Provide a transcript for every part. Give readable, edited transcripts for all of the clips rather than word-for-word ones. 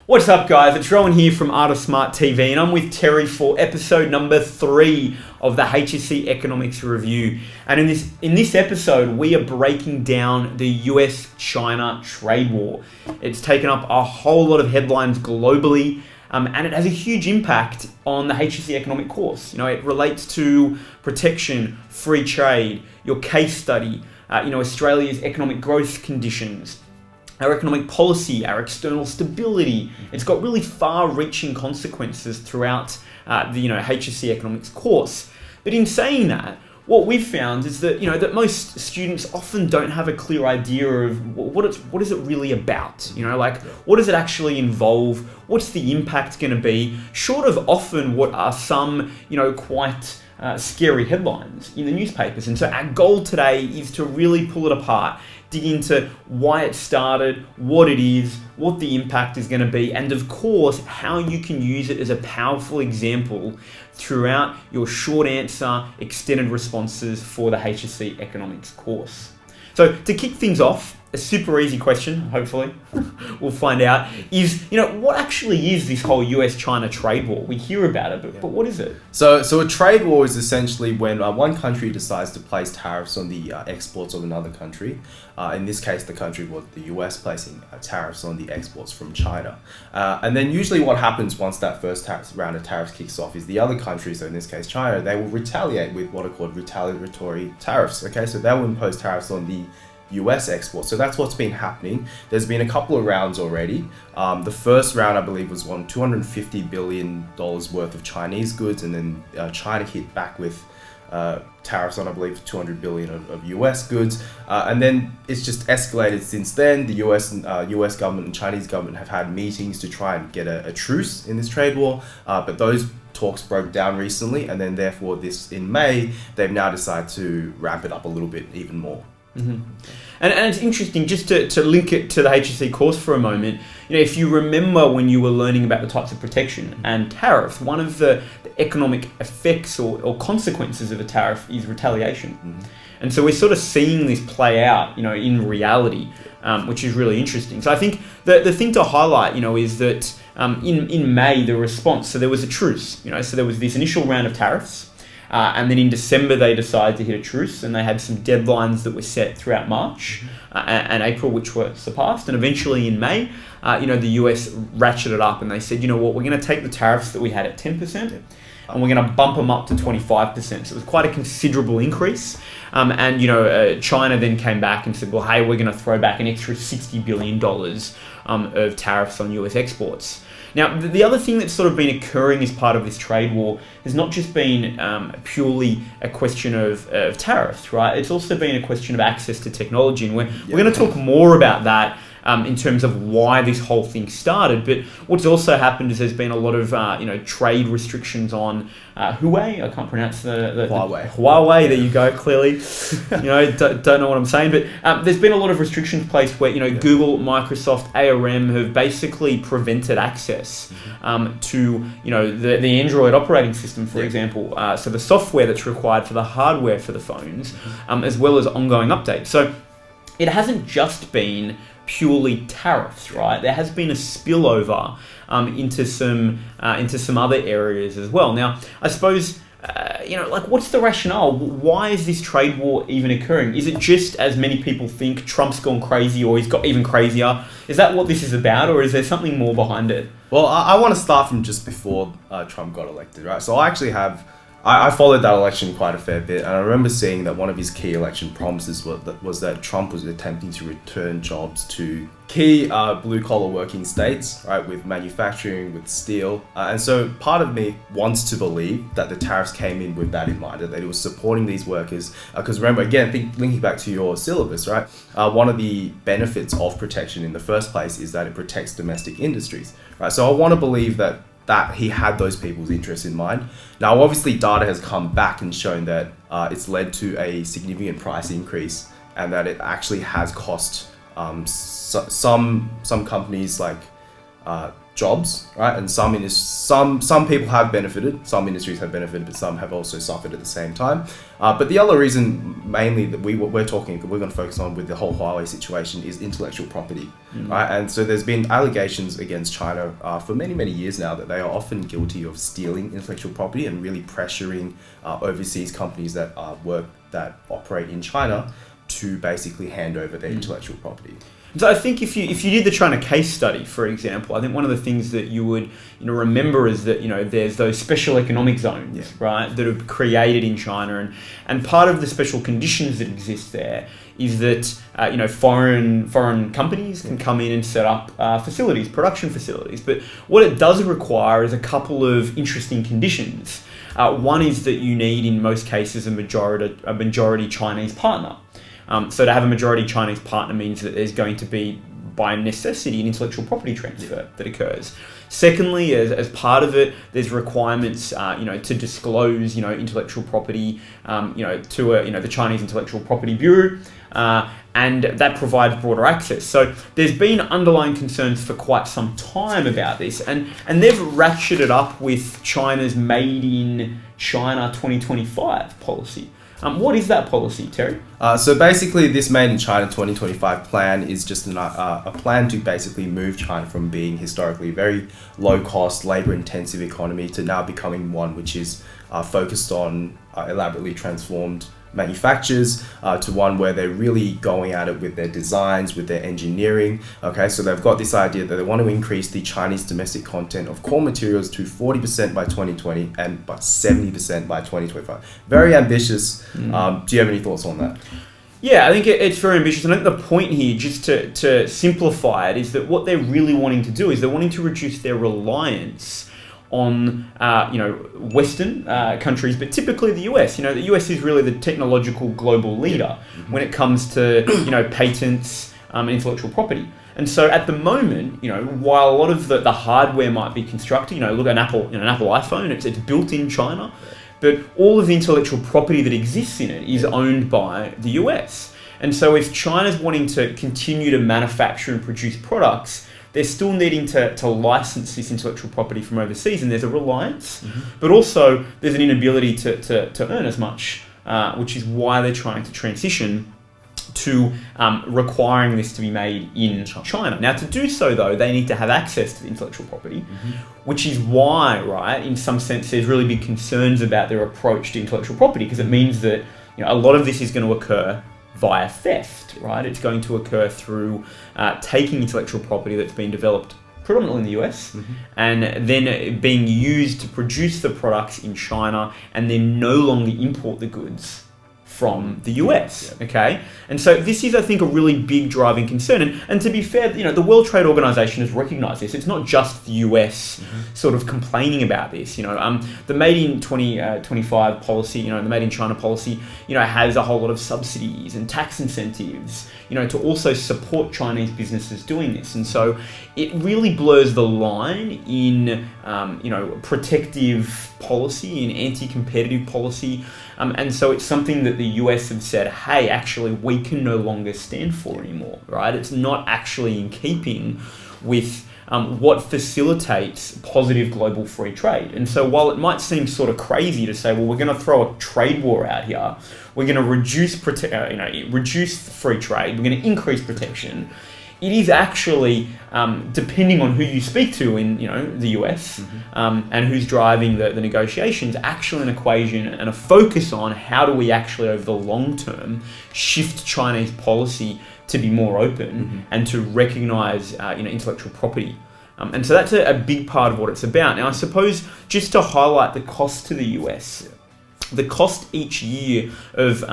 What's up, guys? It's Rowan here from Art of Smart TV, and I'm with Terry for episode number 3 of the HSC Economics Review. And in this episode, we are breaking down the US-China trade war. It's taken up a whole lot of headlines globally, and it has a huge impact on the HSC economic course. You know, it relates to protection, free trade, your case study, Australia's economic growth conditions, our economic policy, our external stability. It's got really far-reaching consequences throughout the HSC economics course. But in saying that, what we've found is that that most students often don't have a clear idea of what is it really about. What does it actually involve? What's the impact going to be? Short of often what are some quite scary headlines in the newspapers. And so our goal today is to really pull it apart, dig into why it started, what it is, what the impact is going to be, and of course, how you can use it as a powerful example throughout your short answer, extended responses for the HSC economics course. So to kick things off, a super easy question, hopefully, we'll find out, is, what actually is this whole US-China trade war? We hear about it, but what is it? So a trade war is essentially when one country decides to place tariffs on the exports of another country. In this case, the country was the US placing tariffs on the exports from China. And then usually what happens once that first round of tariffs kicks off is the other countries, so in this case China, they will retaliate with what are called retaliatory tariffs. Okay, so they will impose tariffs on the US exports. So that's what's been happening. There's been a couple of rounds already. The first round, I believe, was on $250 billion worth of Chinese goods, and then China hit back with tariffs on, I believe, $200 billion of US goods. And then it's just escalated since then. The US government and Chinese government have had meetings to try and get a truce in this trade war, but those talks broke down recently, and then therefore in May, they've now decided to ramp it up a little bit even more. Mm-hmm. And it's interesting, just to link it to the HSC course for a moment, if you remember when you were learning about the types of protection and tariffs, one of the economic effects or consequences of a tariff is retaliation. Mm-hmm. And so we're sort of seeing this play out, in reality, which is really interesting. So I think the thing to highlight, is that in May, the response, so there was a truce, so there was this initial round of tariffs. And then in December, they decided to hit a truce, and they had some deadlines that were set throughout March and April, which were surpassed. And eventually in May, the US ratcheted up and they said, we're going to take the tariffs that we had at 10% and we're going to bump them up to 25%. So it was quite a considerable increase. China then came back and said, well, hey, we're going to throw back an extra $60 billion of tariffs on US exports. Now, the other thing that's sort of been occurring as part of this trade war has not just been purely a question of tariffs, right? It's also been a question of access to technology, and we're going to talk more about that in terms of why this whole thing started. But what's also happened is there's been a lot of trade restrictions on Huawei. I can't pronounce the Huawei. There you go. Clearly, don't know what I'm saying. But there's been a lot of restrictions placed where Google, Microsoft, ARM have basically prevented access to the Android operating system, for example. So the software that's required for the hardware for the phones, as well as ongoing updates. So it hasn't just been purely tariffs, right? There has been a spillover into some other areas as well. Now, I suppose, what's the rationale? Why is this trade war even occurring? Is it just, as many people think, Trump's gone crazy or he's got even crazier? Is that what this is about, or is there something more behind it? Well, I want to start from just before Trump got elected, right? So I followed that election quite a fair bit, and I remember seeing that one of his key election promises was that Trump was attempting to return jobs to key blue-collar working states, right, with manufacturing, with steel. And so part of me wants to believe that the tariffs came in with that in mind, that it was supporting these workers. Because remember, again, linking back to your syllabus, right, one of the benefits of protection in the first place is that it protects domestic industries, right? So I want to believe that he had those people's interests in mind. Now, obviously, data has come back and shown that it's led to a significant price increase, and that it actually has cost some companies like jobs, right? And some people have benefited, some industries have benefited, but some have also suffered at the same time. But the other reason, mainly, that we're going to focus on with the whole Huawei situation is intellectual property, right? And so there's been allegations against China for many years now that they are often guilty of stealing intellectual property and really pressuring overseas companies that operate in China to basically hand over their intellectual property. So I think if you did the China case study, for example, I think one of the things that you would remember is that there's those special economic zones, right, that are created in China, and part of the special conditions that exist there is that foreign companies can come in and set up production facilities. But what it does require is a couple of interesting conditions. One is that you need, in most cases, a majority Chinese partner. So to have a majority Chinese partner means that there's going to be, by necessity, an intellectual property transfer that occurs. Secondly, as part of it, there's requirements, to disclose, intellectual property, to the Chinese Intellectual Property Bureau, and that provides broader access. So there's been underlying concerns for quite some time about this, and they've ratcheted up with China's Made in China 2025 policy. What is that policy, Terry? So basically, this Made in China 2025 plan is just a plan to basically move China from being historically a very low-cost, labor-intensive economy to now becoming one which is focused on elaborately transformed manufacturers, to one where they're really going at it with their designs, with their engineering. Okay, so they've got this idea that they want to increase the Chinese domestic content of core materials to 40% by 2020 and by 70% by 2025. Very ambitious. Do you have any thoughts on that? Yeah, I think it's very ambitious. And I think the point here, just to simplify it, is that what they're really wanting to do is they're wanting to reduce their reliance on Western countries, but typically the US. The US is really the technological global leader when it comes to patents and intellectual property. And so at the moment, while a lot of the hardware might be constructed, look at an Apple iPhone, it's built in China, but all of the intellectual property that exists in it is owned by the US. And so if China's wanting to continue to manufacture and produce products, they're still needing to license this intellectual property from overseas, and there's a reliance, but also there's an inability to earn as much, which is why they're trying to transition to requiring this to be made in China. Now, to do so, though, they need to have access to the intellectual property, which is why, right, in some sense, there's really big concerns about their approach to intellectual property, because it means that a lot of this is going to occur via theft, right? It's going to occur through taking intellectual property that's been developed predominantly in the US and then being used to produce the products in China and then no longer import the goods from the US, okay? And so this is, I think, a really big driving concern. And to be fair, the World Trade Organization has recognized this. It's not just the US sort of complaining about this. The Made in 2025 policy, the Made in China policy, has a whole lot of subsidies and tax incentives, to also support Chinese businesses doing this. And so it really blurs the line in, protective policy and anti-competitive policy. And so it's something that the US have said, hey, actually, we can no longer stand for anymore, right? It's not actually in keeping with what facilitates positive global free trade. And so while it might seem sort of crazy to say, well, we're going to throw a trade war out here, we're going to reduce free trade, we're going to increase protection, it is actually, depending on who you speak to in the US and who's driving the negotiations, actually an equation and a focus on how do we actually over the long term shift Chinese policy to be more open and to recognize intellectual property. And so that's a big part of what it's about. Now, I suppose just to highlight the cost to the US, the cost each year of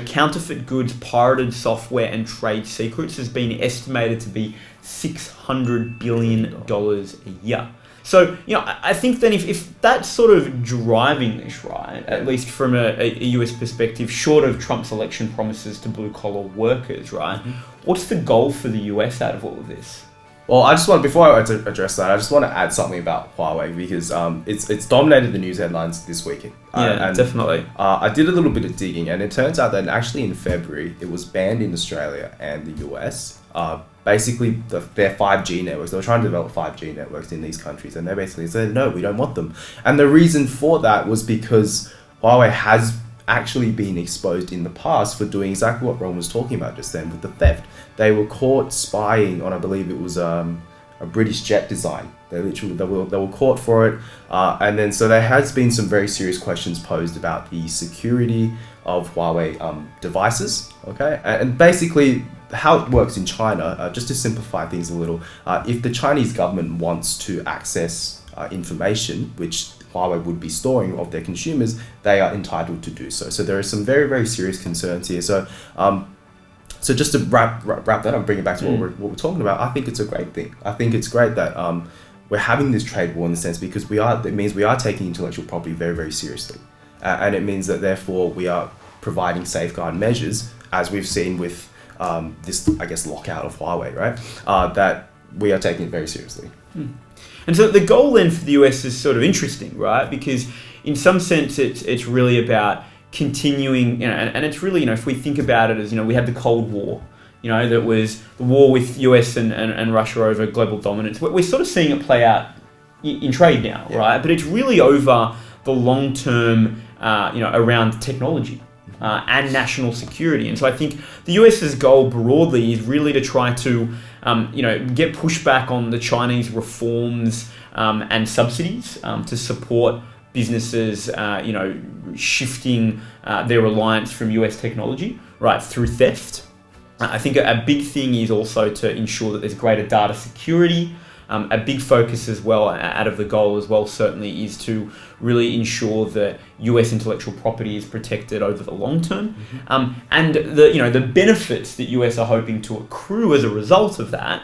counterfeit goods, pirated software, and trade secrets has been estimated to be $600 billion a year. So, I think then if that's sort of driving this, right, at least from a US perspective, short of Trump's election promises to blue-collar workers, right, what's the goal for the US out of all of this? Well, before I address that, I just want to add something about Huawei because it's dominated the news headlines this week. Definitely. I did a little bit of digging, and it turns out that actually in February it was banned in Australia and the US basically their 5G networks. They were trying to develop 5G networks in these countries, and they basically said, no, we don't want them. And the reason for that was because Huawei has actually been exposed in the past for doing exactly what Ron was talking about just then with the theft. They were caught spying on, I believe it was a British jet design. They were caught for it, and then so there has been some very serious questions posed about the security of Huawei devices. Okay, and basically how it works in China, just to simplify things a little, if the Chinese government wants to access information which Huawei would be storing of their consumers, they are entitled to do so. So there are some very, very serious concerns here. So so just to wrap that up, bring it back to what we're talking about, I think it's a great thing. I think it's great that we're having this trade war in the sense because it means we are taking intellectual property very, very seriously. And it means that therefore we are providing safeguard measures, as we've seen with this, I guess, lockout of Huawei, right? That we are taking it very seriously. And so the goal then for the US is sort of interesting, right? Because in some sense, it's really about continuing, and it's really, if we think about it as, we had the Cold War, that was the war with US and Russia over global dominance. We're sort of seeing it play out in trade now, right? But it's really over the long term, around technology. And national security. And so I think the US's goal broadly is really to try to, get pushback on the Chinese reforms and subsidies to support businesses, shifting their reliance from US technology, right, through theft. I think a big thing is also to ensure that there's greater data security. A big focus as well, out of the goal as well, certainly, is to really ensure that US intellectual property is protected over the long term, and the benefits that US are hoping to accrue as a result of that,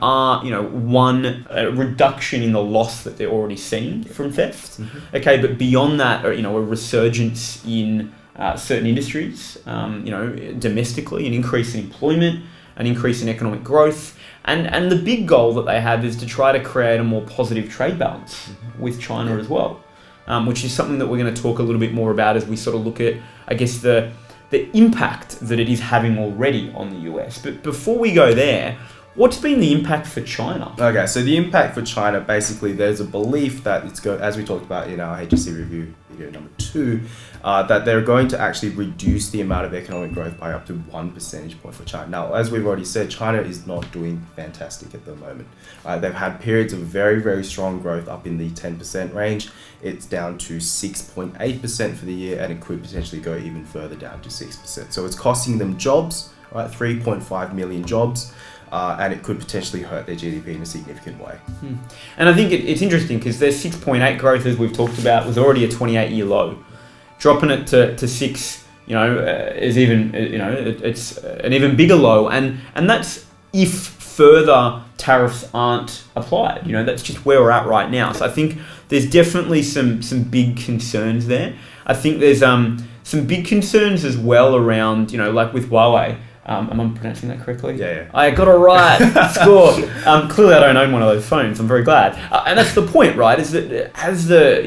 are one, a reduction in the loss that they're already seeing from theft. Okay, but beyond that, a resurgence in certain industries, domestically, an increase in employment, an increase in economic growth. And the big goal that they have is to try to create a more positive trade balance with China as well, which is something that we're going to talk a little bit more about as we sort of look at, I guess, the impact that it is having already on the US. But before we go there, what's been the impact for China? Okay, so the impact for China, basically, there's a belief that as we talked about in our HSC review video number 2, that they're going to actually reduce the amount of economic growth by up to 1 percentage point for China. Now, as we've already said, China is not doing fantastic at the moment. They've had periods of very, very strong growth up in the 10% range. It's down to 6.8% for the year, and it could potentially go even further down to 6%. So it's costing them jobs, right? 3.5 million jobs. And it could potentially hurt their GDP in a significant way. And I think it's interesting because their 6.8 growth, as we've talked about, was already a 28-year low. Dropping it to 6, is even, it's an even bigger low. And that's if further tariffs aren't applied. That's just where we're at right now. So I think there's definitely some big concerns there. I think there's some big concerns as well around, like with Huawei. Am I pronouncing that correctly? Yeah. I got it right. Score. Clearly, I don't own one of those phones. I'm very glad. And that's the point, right? Is that as the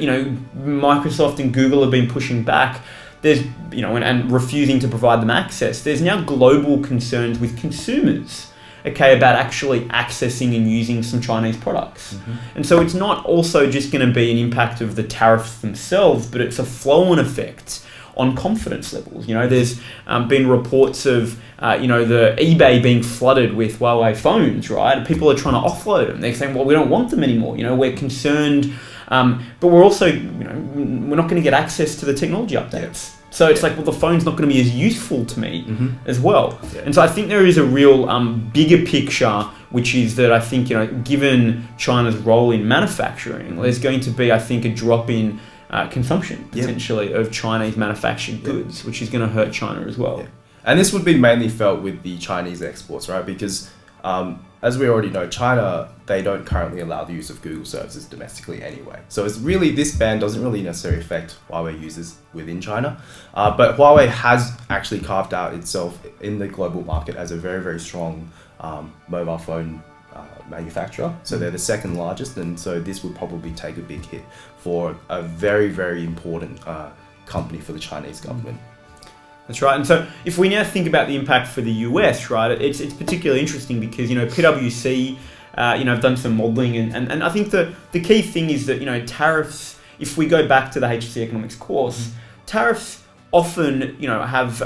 Microsoft and Google have been pushing back, there's and refusing to provide them access. There's now global concerns with consumers, about actually accessing and using some Chinese products. And so it's not also just going to be an impact of the tariffs themselves, but it's a flow-on effect on confidence levels. There's been reports of, the eBay being flooded with Huawei phones, right? And people are trying to offload them. They're saying, well, we don't want them anymore. We're concerned, but we're also, we're not going to get access to the technology updates. So it's like, well, the phone's not going to be as useful to me as well. And so I think there is a real bigger picture, which is that I think, given China's role in manufacturing, there's going to be, I think, a drop in consumption potentially of Chinese manufactured goods, which is going to hurt China as well. And this would be mainly felt with the Chinese exports, right? Because as we already know, China, they don't currently allow the use of Google services domestically anyway. So it's really, this ban doesn't really necessarily affect Huawei users within China. But Huawei has actually carved out itself in the global market as a very, very strong mobile phone manufacturer. So they're the second largest, and so this would probably take a big hit for a very, very important company for the Chinese government. That's right. And so if we now think about the impact for the US, right, it's particularly interesting because, PwC, have done some modelling and I think the key thing is that, tariffs, if we go back to the HSC economics course, tariffs often, have,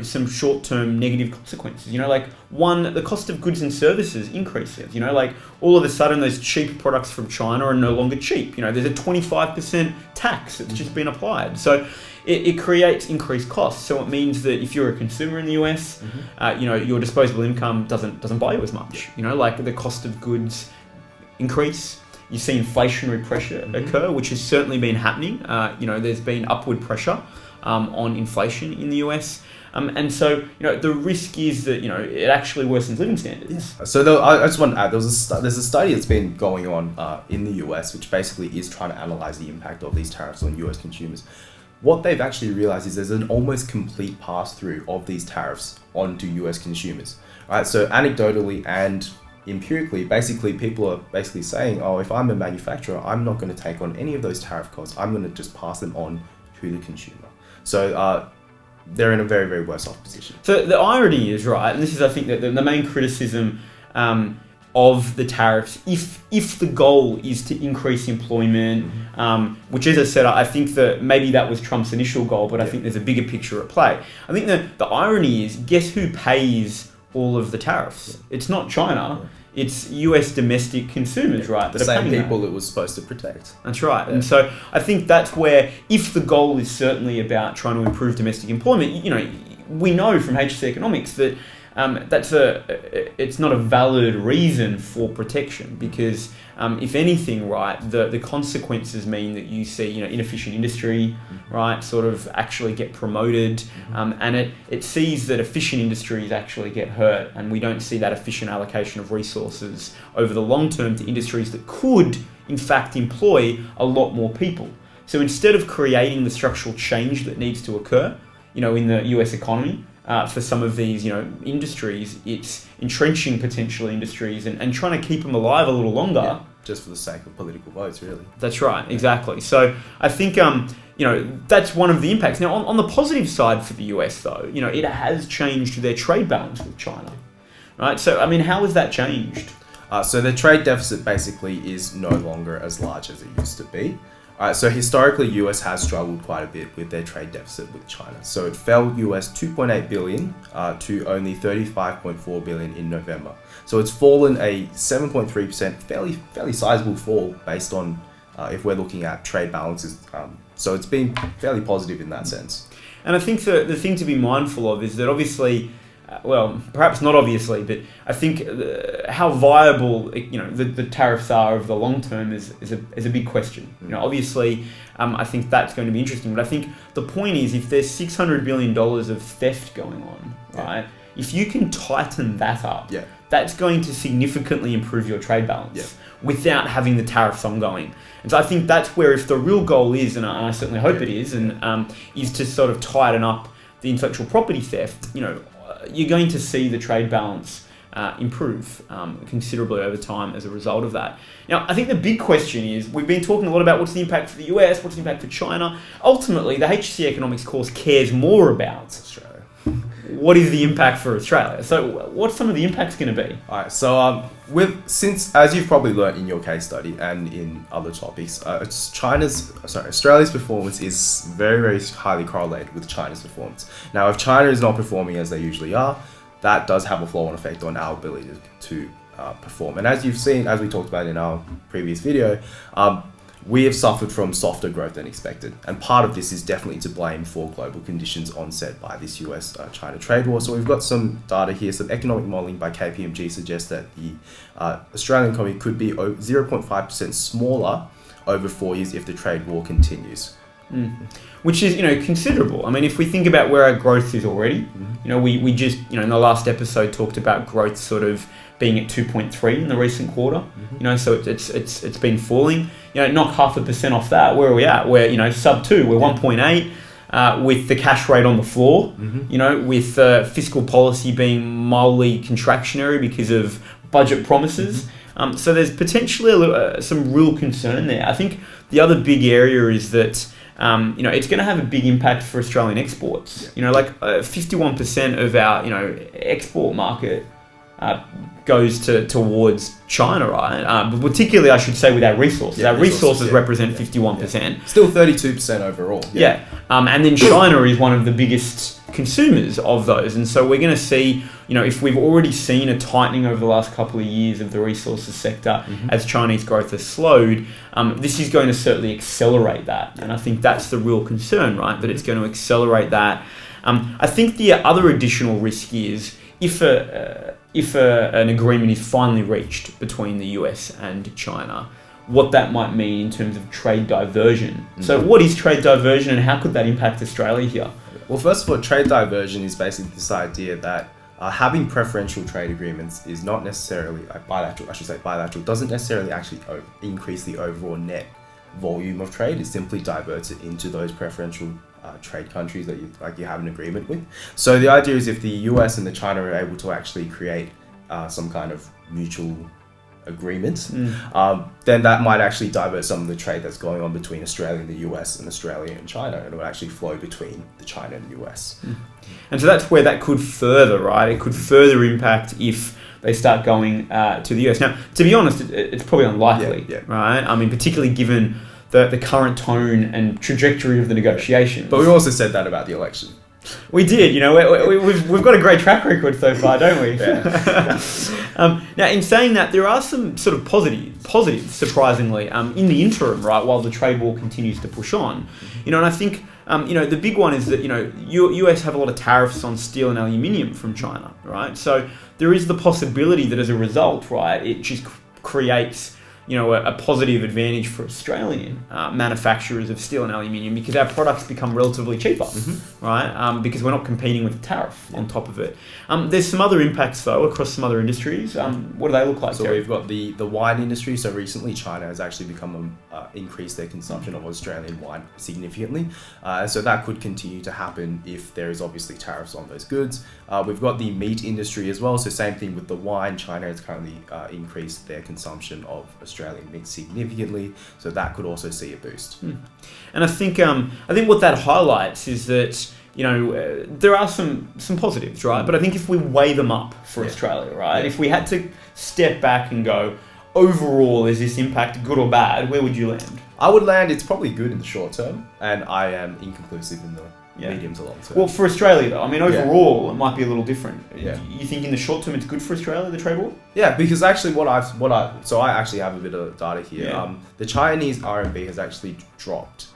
some short-term negative consequences. Like one, the cost of goods and services increases. Like all of a sudden those cheap products from China are no longer cheap. There's a 25% tax that's just been applied. So it creates increased costs. So it means that if you're a consumer in the US, your disposable income doesn't buy you as much. Like the cost of goods increase. You see inflationary pressure occur, which has certainly been happening. There's been upward pressure on inflation in the US. And so, the risk is that, it actually worsens living standards. So I just want to add, there's a study that's been going on in the US, which basically is trying to analyze the impact of these tariffs on US consumers. What they've actually realized is there's an almost complete pass-through of these tariffs onto US consumers. Right? So anecdotally and empirically, basically people are basically saying, oh, if I'm a manufacturer, I'm not going to take on any of those tariff costs. I'm going to just pass them on to the consumer. So they're in a very, very worse off position. So the irony is, right, and this is, I think, that the main criticism of the tariffs, if the goal is to increase employment, which, as I said, I think that maybe that was Trump's initial goal, but I think there's a bigger picture at play. I think the irony is, guess who pays all of the tariffs? It's not China. It's US domestic consumers, right? The same people it was supposed to protect. That's right. And so I think that's where, if the goal is certainly about trying to improve domestic employment, we know from HSC economics that it's not a valid reason for protection because if anything, right, the consequences mean that you see, inefficient industry, right, sort of actually get promoted, and it sees that efficient industries actually get hurt, and we don't see that efficient allocation of resources over the long term to industries that could, in fact, employ a lot more people. So instead of creating the structural change that needs to occur, in the US economy, for some of these, industries, it's entrenching potential industries and trying to keep them alive a little longer. Yeah, just for the sake of political votes, really. That's right, exactly. So I think, that's one of the impacts. Now, on the positive side for the US, though, it has changed their trade balance with China, right? So, how has that changed? So the trade deficit basically is no longer as large as it used to be. So historically, US has struggled quite a bit with their trade deficit with China. So it fell US 2.8 billion to only 35.4 billion in November. So it's fallen a 7.3%, fairly sizable fall based on if we're looking at trade balances. So it's been fairly positive in that sense. And I think the thing to be mindful of is that obviously, well, perhaps not obviously, but I think how viable the tariffs are over the long term is a big question. Obviously, I think that's going to be interesting. But I think the point is, if there's $600 billion of theft going on, right? If you can tighten that up, that's going to significantly improve your trade balance without having the tariffs ongoing. And so I think that's where, if the real goal is, and I certainly hope it is, and is to sort of tighten up the intellectual property theft, you're going to see the trade balance improve considerably over time as a result of that. Now, I think the big question is, we've been talking a lot about what's the impact for the US, what's the impact for China. Ultimately, the HSC economics course cares more about Australia. What is the impact for Australia? So what's some of the impacts going to be? All right, so since, as you've probably learned in your case study and in other topics, Australia's performance is very, very highly correlated with China's performance. Now, if China is not performing as they usually are, that does have a flow-on effect on our ability to perform. And as you've seen, as we talked about in our previous video, we have suffered from softer growth than expected. And part of this is definitely to blame for global conditions onset by this US-China trade war. So we've got some data here. Some economic modelling by KPMG suggests that the Australian economy could be 0.5% smaller over 4 years if the trade war continues. Which is, considerable. I mean, if we think about where our growth is already, we just, in the last episode talked about growth sort of being at 2.3 in the recent quarter. So it's been falling. Knock 0.5% off that. Where are we at? We're sub 2. We're 1.8 with the cash rate on the floor. With fiscal policy being mildly contractionary because of budget promises. So there's potentially some real concern there. I think the other big area is that it's going to have a big impact for Australian exports. Yeah. Like 51% of our, export market goes towards China, right? But particularly, I should say, with our resources. Our resources represent 51%. Yeah. Still 32% overall. Yeah. And then China is one of the biggest consumers of those. And so we're going to see, if we've already seen a tightening over the last couple of years of the resources sector as Chinese growth has slowed, this is going to certainly accelerate that. And I think that's the real concern, right? That it's going to accelerate that. I think the other additional risk is if an agreement is finally reached between the US and China, what that might mean in terms of trade diversion. So what is trade diversion and how could that impact Australia here? Well, first of all, trade diversion is basically this idea that having preferential trade agreements is not necessarily bilateral, doesn't necessarily actually increase the overall net volume of trade. It simply diverts it into those preferential trade countries that you have an agreement with. So the idea is if the US and the China are able to actually create some kind of mutual agreements, then that might actually divert some of the trade that's going on between Australia and the US and Australia and China, and it will actually flow between the China and the US. And so that's where that could further, right? It could further impact if they start going to the US. Now, to be honest, it's probably unlikely, right? I mean, particularly given the current tone and trajectory of the negotiations. But we also said that about the election. We did, we've got a great track record so far, don't we? Now, in saying that, there are some sort of positives, surprisingly, in the interim, right, while the trade war continues to push on. And I think, the big one is that, US have a lot of tariffs on steel and aluminium from China, right? So there is the possibility that as a result, right, it just creates a positive advantage for Australian manufacturers of steel and aluminium because our products become relatively cheaper, right? Because we're not competing with the tariff on top of it. There's some other impacts though across some other industries. What do they look like? So Terry? we've got the wine industry. So recently, China has actually increased their consumption of Australian wine significantly, and so that could continue to happen if there is obviously tariffs on those goods. We've got the meat industry as well. So same thing with the wine. China has currently increased their consumption of Australian meat significantly, so that could also see a boost. And I think what that highlights is that there are some positives, right? But I think if we weigh them up for Australia, right? If we had to step back and go, overall, is this impact good or bad? Where would you land? I would land it's probably good in the short term, and I am inconclusive in the medium to long term. Well, for Australia though, I mean, overall, it might be a little different. You think in the short term it's good for Australia, the trade war? Yeah, because actually so I actually have a bit of data here. The Chinese RMB has actually dropped,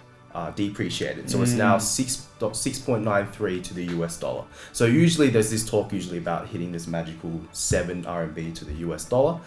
depreciated. So it's now 6.93 to the US dollar. So usually there's this talk about hitting this magical 7 RMB to the US dollar.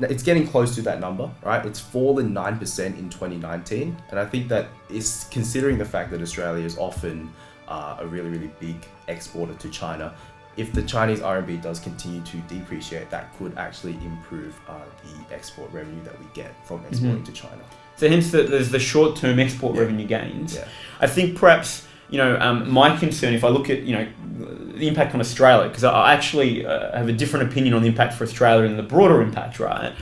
It's getting close to that number, right? It's fallen 9% in 2019. And I think that is considering the fact that Australia is often a really, really big exporter to China. If the Chinese RMB does continue to depreciate, that could actually improve the export revenue that we get from exporting to China. So hence there's the short-term export revenue gains. I think perhaps, my concern, if I look at, the impact on Australia, because I actually have a different opinion on the impact for Australia and the broader impact, right?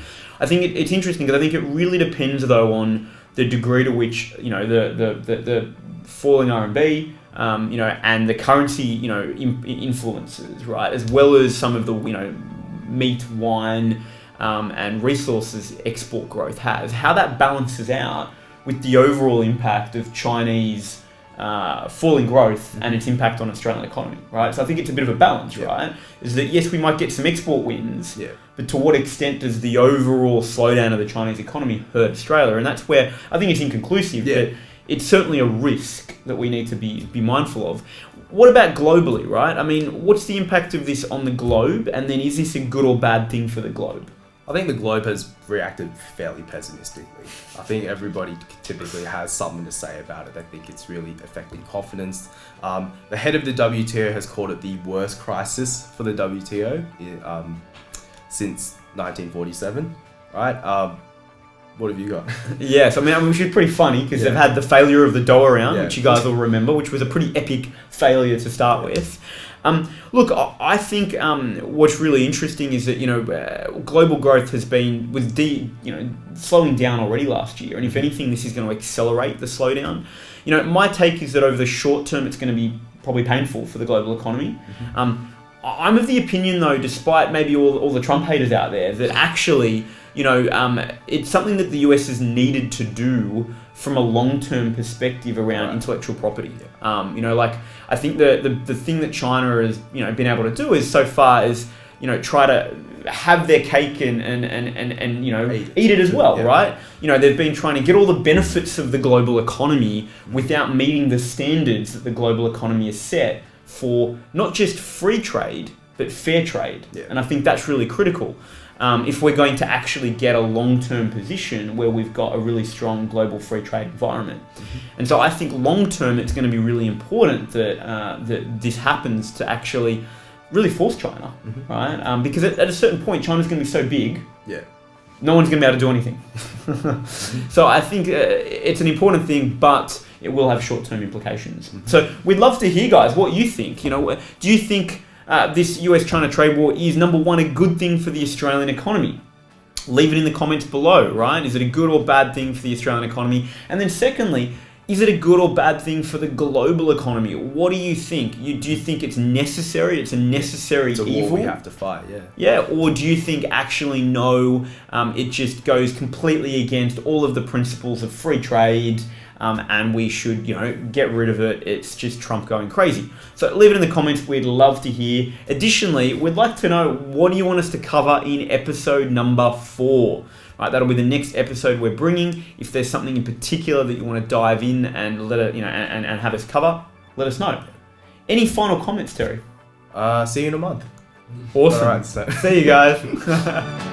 I think it's interesting because I think it really depends though on the degree to which, the falling RMB, and the currency, influences, right? As well as some of the, meat, wine, and resources export growth has. How that balances out with the overall impact of Chinese falling growth and its impact on Australian economy, right? So I think it's a bit of a balance, right? Is that yes, we might get some export wins, but to what extent does the overall slowdown of the Chinese economy hurt Australia? And that's where I think it's inconclusive, but it's certainly a risk that we need to be mindful of. What about globally, right? I mean, what's the impact of this on the globe? And then is this a good or bad thing for the globe? I think the globe has reacted fairly pessimistically. I think everybody typically has something to say about it. I think it's really affecting confidence. The head of the WTO has called it the worst crisis for the WTO since 1947, right? What have you got? Yes, I mean, which is pretty funny because they've had the failure of the Doha round, which you guys will remember, which was a pretty epic failure to start with. Look, I think what's really interesting is that global growth has been slowing down already last year, and if anything, this is going to accelerate the slowdown. My take is that over the short term, it's going to be probably painful for the global economy. I'm of the opinion, though, despite maybe all the Trump haters out there, that actually, it's something that the US has needed to do from a long-term perspective around intellectual property. I think the thing that China has been able to do is so far is try to have their cake and eat it as well, right? They've been trying to get all the benefits of the global economy without meeting the standards that the global economy has set for not just free trade, but fair trade. Yeah. And I think that's really critical if we're going to actually get a long-term position where we've got a really strong global free trade environment. And so I think long-term, it's going to be really important that this happens to actually really force China, right? Because at a certain point, China's going to be so big, no one's going to be able to do anything. So I think it's an important thing, but it will have short-term implications. So we'd love to hear, guys, what you think. Do you think this US-China trade war is, number one, a good thing for the Australian economy? Leave it in the comments below, right? Is it a good or bad thing for the Australian economy? And then secondly, is it a good or bad thing for the global economy? What do you think? Do you think it's necessary? It's a necessary evil? It's a war we have to fight, Yeah, or do you think actually no, it just goes completely against all of the principles of free trade, and we should, get rid of it. It's just Trump going crazy. So leave it in the comments. We'd love to hear. Additionally, we'd like to know, what do you want us to cover in episode number 4? Right, that'll be the next episode we're bringing. If there's something in particular that you want to dive in and let it, and have us cover, let us know. Any final comments, Terry? See you in a month. Awesome. All right, so. See you guys.